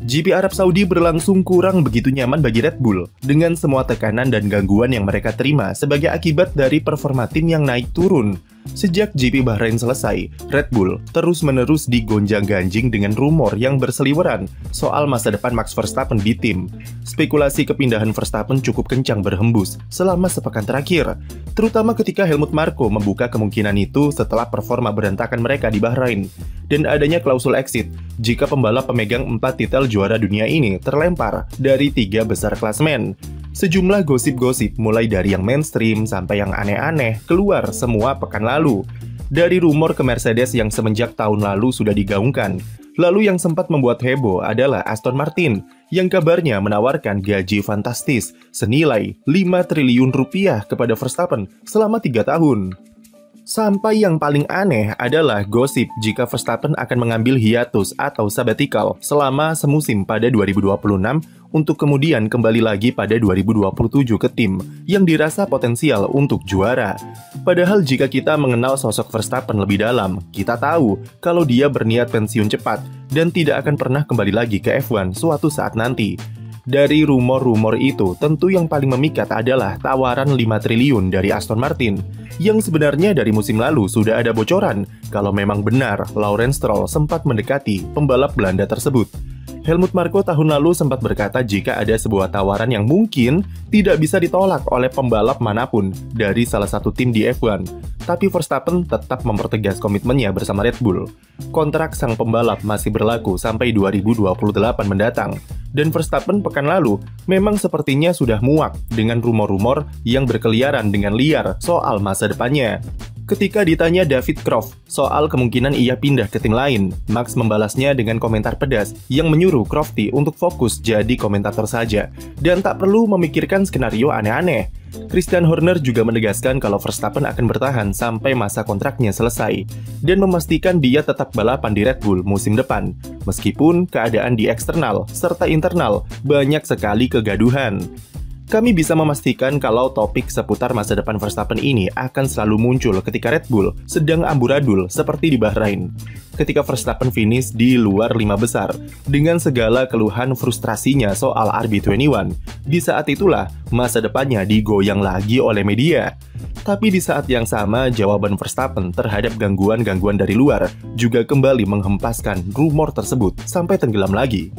GP Arab Saudi berlangsung kurang begitu nyaman bagi Red Bull dengan semua tekanan dan gangguan yang mereka terima sebagai akibat dari performa tim yang naik turun. Sejak GP Bahrain selesai, Red Bull terus-menerus digonjang-ganjing dengan rumor yang berseliweran soal masa depan Max Verstappen di tim. Spekulasi kepindahan Verstappen cukup kencang berhembus selama sepekan terakhir, terutama ketika Helmut Marko membuka kemungkinan itu setelah performa berantakan mereka di Bahrain, dan adanya klausul exit jika pembalap pemegang 4 titel juara dunia ini terlempar dari 3 besar klasemen. Sejumlah gosip-gosip mulai dari yang mainstream sampai yang aneh-aneh keluar semua pekan lalu. Dari rumor ke Mercedes yang semenjak tahun lalu sudah digaungkan. Lalu yang sempat membuat heboh adalah Aston Martin yang kabarnya menawarkan gaji fantastis senilai 5 triliun rupiah kepada Verstappen selama 3 tahun. Sampai yang paling aneh adalah gosip jika Verstappen akan mengambil hiatus atau sabbatical selama semusim pada 2026 untuk kemudian kembali lagi pada 2027 ke tim yang dirasa potensial untuk juara. Padahal jika kita mengenal sosok Verstappen lebih dalam, kita tahu kalau dia berniat pensiun cepat dan tidak akan pernah kembali lagi ke F1 suatu saat nanti. Dari rumor-rumor itu, tentu yang paling memikat adalah tawaran 5 triliun dari Aston Martin, yang sebenarnya dari musim lalu sudah ada bocoran kalau memang benar Lawrence Stroll sempat mendekati pembalap Belanda tersebut. Helmut Marko tahun lalu sempat berkata jika ada sebuah tawaran yang mungkin tidak bisa ditolak oleh pembalap manapun dari salah satu tim di F1, tapi Verstappen tetap mempertegas komitmennya bersama Red Bull. Kontrak sang pembalap masih berlaku sampai 2028 mendatang. Dan Verstappen pekan lalu memang sepertinya sudah muak dengan rumor-rumor yang berkeliaran dengan liar soal masa depannya. Ketika ditanya David Croft soal kemungkinan ia pindah ke tim lain, Max membalasnya dengan komentar pedas yang menyuruh Crofty untuk fokus jadi komentator saja dan tak perlu memikirkan skenario aneh-aneh. Christian Horner juga menegaskan kalau Verstappen akan bertahan sampai masa kontraknya selesai dan memastikan dia tetap balapan di Red Bull musim depan, meskipun keadaan di eksternal serta internal banyak sekali kegaduhan. Kami bisa memastikan kalau topik seputar masa depan Verstappen ini akan selalu muncul ketika Red Bull sedang amburadul seperti di Bahrain. Ketika Verstappen finish di luar 5 besar dengan segala keluhan frustrasinya soal RB21, di saat itulah masa depannya digoyang lagi oleh media. Tapi di saat yang sama, jawaban Verstappen terhadap gangguan-gangguan dari luar juga kembali menghempaskan rumor tersebut sampai tenggelam lagi.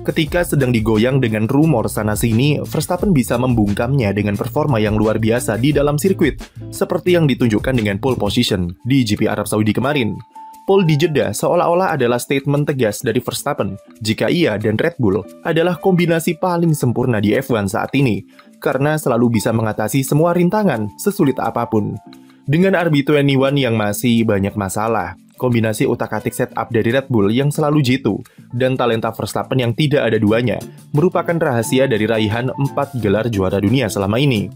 Ketika sedang digoyang dengan rumor sana-sini, Verstappen bisa membungkamnya dengan performa yang luar biasa di dalam sirkuit, seperti yang ditunjukkan dengan pole position di GP Arab Saudi kemarin. Pole di Jeddah seolah-olah adalah statement tegas dari Verstappen jika ia dan Red Bull adalah kombinasi paling sempurna di F1 saat ini, karena selalu bisa mengatasi semua rintangan sesulit apapun. Dengan RB21 yang masih banyak masalah, kombinasi utak-atik setup dari Red Bull yang selalu jitu, dan talenta Verstappen yang tidak ada duanya, merupakan rahasia dari raihan 4 gelar juara dunia selama ini.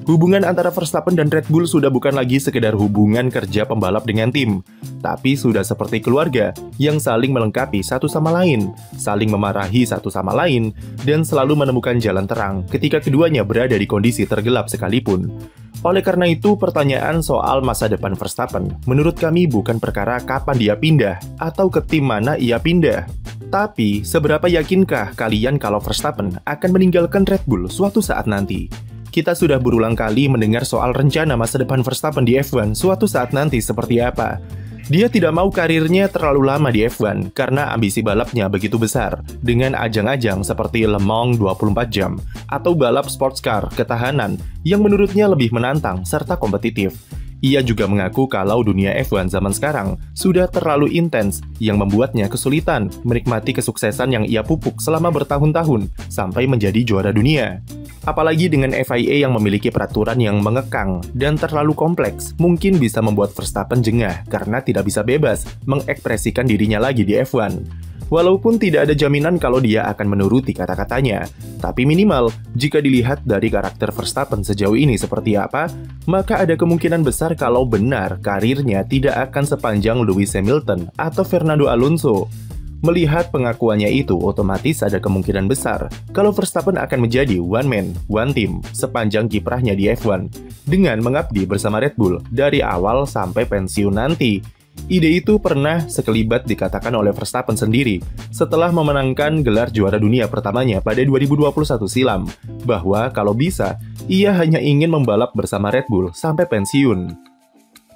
Hubungan antara Verstappen dan Red Bull sudah bukan lagi sekedar hubungan kerja pembalap dengan tim, tapi sudah seperti keluarga yang saling melengkapi satu sama lain, saling memarahi satu sama lain, dan selalu menemukan jalan terang ketika keduanya berada di kondisi tergelap sekalipun. Oleh karena itu, pertanyaan soal masa depan Verstappen menurut kami bukan perkara kapan dia pindah atau ke tim mana ia pindah. Tapi, seberapa yakinkah kalian kalau Verstappen akan meninggalkan Red Bull suatu saat nanti? Kita sudah berulang kali mendengar soal rencana masa depan Verstappen di F1 suatu saat nanti seperti apa. Dia tidak mau karirnya terlalu lama di F1 karena ambisi balapnya begitu besar dengan ajang-ajang seperti Le Mans 24 jam atau balap sports car ketahanan yang menurutnya lebih menantang serta kompetitif. Ia juga mengaku kalau dunia F1 zaman sekarang sudah terlalu intens yang membuatnya kesulitan menikmati kesuksesan yang ia pupuk selama bertahun-tahun sampai menjadi juara dunia. Apalagi dengan FIA yang memiliki peraturan yang mengekang dan terlalu kompleks, mungkin bisa membuat Verstappen jengah karena tidak bisa bebas mengekspresikan dirinya lagi di F1. Walaupun tidak ada jaminan kalau dia akan menuruti kata-katanya, tapi minimal jika dilihat dari karakter Verstappen sejauh ini seperti apa, maka ada kemungkinan besar kalau benar karirnya tidak akan sepanjang Lewis Hamilton atau Fernando Alonso. Melihat pengakuannya itu, otomatis ada kemungkinan besar kalau Verstappen akan menjadi one man, one team sepanjang kiprahnya di F1 dengan mengabdi bersama Red Bull dari awal sampai pensiun nanti. Ide itu pernah sekelibat dikatakan oleh Verstappen sendiri setelah memenangkan gelar juara dunia pertamanya pada 2021 silam, bahwa kalau bisa, ia hanya ingin membalap bersama Red Bull sampai pensiun.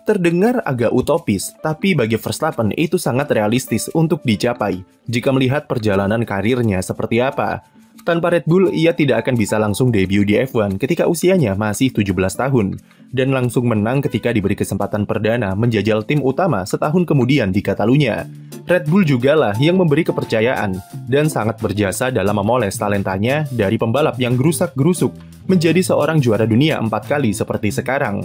Terdengar agak utopis, tapi bagi Verstappen itu sangat realistis untuk dicapai jika melihat perjalanan karirnya seperti apa. Tanpa Red Bull, ia tidak akan bisa langsung debut di F1 ketika usianya masih 17 tahun, dan langsung menang ketika diberi kesempatan perdana menjajal tim utama setahun kemudian di Catalunya. Red Bull jugalah yang memberi kepercayaan dan sangat berjasa dalam memoles talentanya dari pembalap yang gerusak-gerusuk menjadi seorang juara dunia 4 kali seperti sekarang.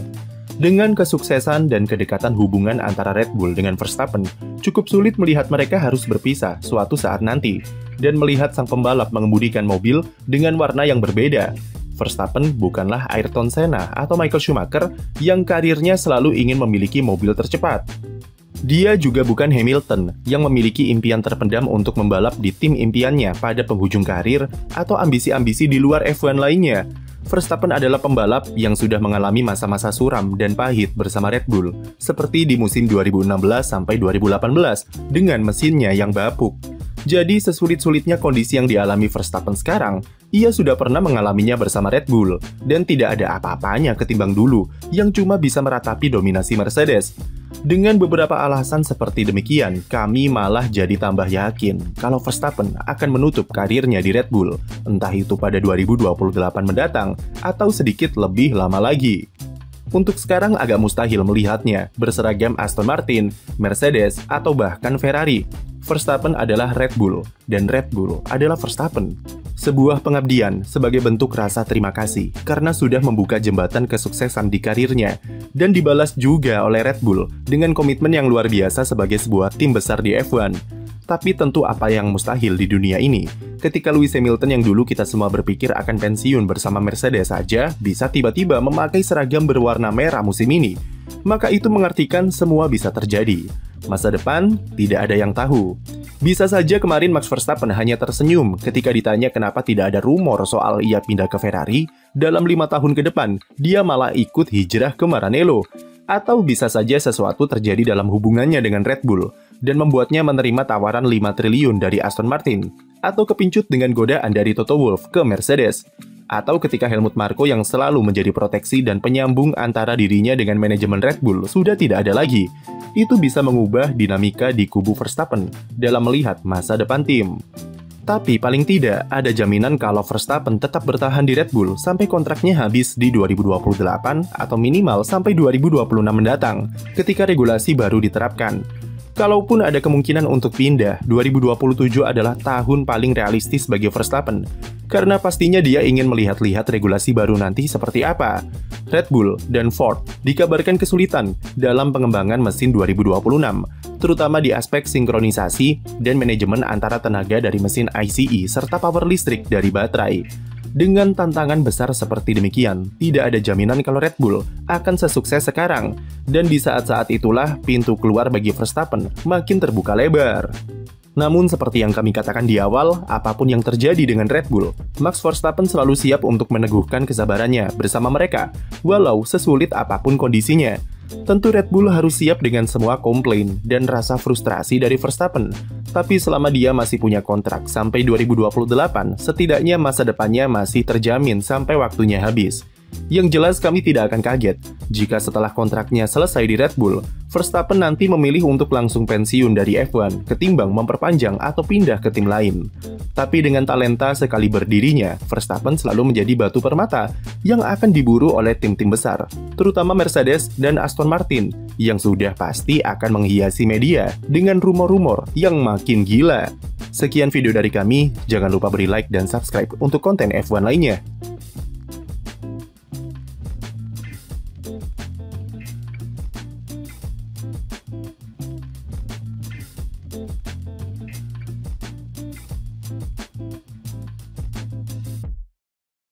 Dengan kesuksesan dan kedekatan hubungan antara Red Bull dengan Verstappen, cukup sulit melihat mereka harus berpisah suatu saat nanti, dan melihat sang pembalap mengemudikan mobil dengan warna yang berbeda. Verstappen bukanlah Ayrton Senna atau Michael Schumacher yang karirnya selalu ingin memiliki mobil tercepat. Dia juga bukan Hamilton yang memiliki impian terpendam untuk membalap di tim impiannya pada penghujung karir atau ambisi-ambisi di luar F1 lainnya. Verstappen adalah pembalap yang sudah mengalami masa-masa suram dan pahit bersama Red Bull, seperti di musim 2016 sampai 2018 dengan mesinnya yang bapuk. Jadi sesulit-sulitnya kondisi yang dialami Verstappen sekarang, ia sudah pernah mengalaminya bersama Red Bull, dan tidak ada apa-apanya ketimbang dulu yang cuma bisa meratapi dominasi Mercedes. Dengan beberapa alasan seperti demikian, kami malah jadi tambah yakin kalau Verstappen akan menutup karirnya di Red Bull, entah itu pada 2028 mendatang atau sedikit lebih lama lagi. Untuk sekarang agak mustahil melihatnya berseragam Aston Martin, Mercedes, atau bahkan Ferrari. Verstappen adalah Red Bull, dan Red Bull adalah Verstappen. Sebuah pengabdian sebagai bentuk rasa terima kasih karena sudah membuka jembatan kesuksesan di karirnya, dan dibalas juga oleh Red Bull dengan komitmen yang luar biasa sebagai sebuah tim besar di F1. Tapi tentu apa yang mustahil di dunia ini, ketika Lewis Hamilton yang dulu kita semua berpikir akan pensiun bersama Mercedes saja bisa tiba-tiba memakai seragam berwarna merah musim ini, maka itu mengartikan semua bisa terjadi. Masa depan tidak ada yang tahu. Bisa saja kemarin Max Verstappen hanya tersenyum ketika ditanya kenapa tidak ada rumor soal ia pindah ke Ferrari. Dalam 5 tahun ke depan, dia malah ikut hijrah ke Maranello. Atau bisa saja sesuatu terjadi dalam hubungannya dengan Red Bull dan membuatnya menerima tawaran 5 triliun dari Aston Martin. Atau kepincut dengan godaan dari Toto Wolff ke Mercedes. Atau ketika Helmut Marko yang selalu menjadi proteksi dan penyambung antara dirinya dengan manajemen Red Bull sudah tidak ada lagi. Itu bisa mengubah dinamika di kubu Verstappen dalam melihat masa depan tim. Tapi paling tidak ada jaminan kalau Verstappen tetap bertahan di Red Bull sampai kontraknya habis di 2028 atau minimal sampai 2026 mendatang ketika regulasi baru diterapkan. Kalaupun ada kemungkinan untuk pindah, 2027 adalah tahun paling realistis bagi Verstappen, karena pastinya dia ingin melihat-lihat regulasi baru nanti seperti apa. Red Bull dan Ford dikabarkan kesulitan dalam pengembangan mesin 2026, terutama di aspek sinkronisasi dan manajemen antara tenaga dari mesin ICE serta power listrik dari baterai. Dengan tantangan besar seperti demikian, tidak ada jaminan kalau Red Bull akan sesukses sekarang, dan di saat-saat itulah pintu keluar bagi Verstappen makin terbuka lebar. Namun seperti yang kami katakan di awal, apapun yang terjadi dengan Red Bull, Max Verstappen selalu siap untuk meneguhkan kesabarannya bersama mereka, walau sesulit apapun kondisinya. Tentu Red Bull harus siap dengan semua komplain dan rasa frustrasi dari Verstappen. Tapi selama dia masih punya kontrak sampai 2028, setidaknya masa depannya masih terjamin sampai waktunya habis. Yang jelas kami tidak akan kaget jika setelah kontraknya selesai di Red Bull, Verstappen nanti memilih untuk langsung pensiun dari F1 ketimbang memperpanjang atau pindah ke tim lain. Tapi dengan talenta sekali berdirinya, Verstappen selalu menjadi batu permata yang akan diburu oleh tim-tim besar, terutama Mercedes dan Aston Martin, yang sudah pasti akan menghiasi media dengan rumor-rumor yang makin gila. Sekian video dari kami, jangan lupa beri like dan subscribe untuk konten F1 lainnya.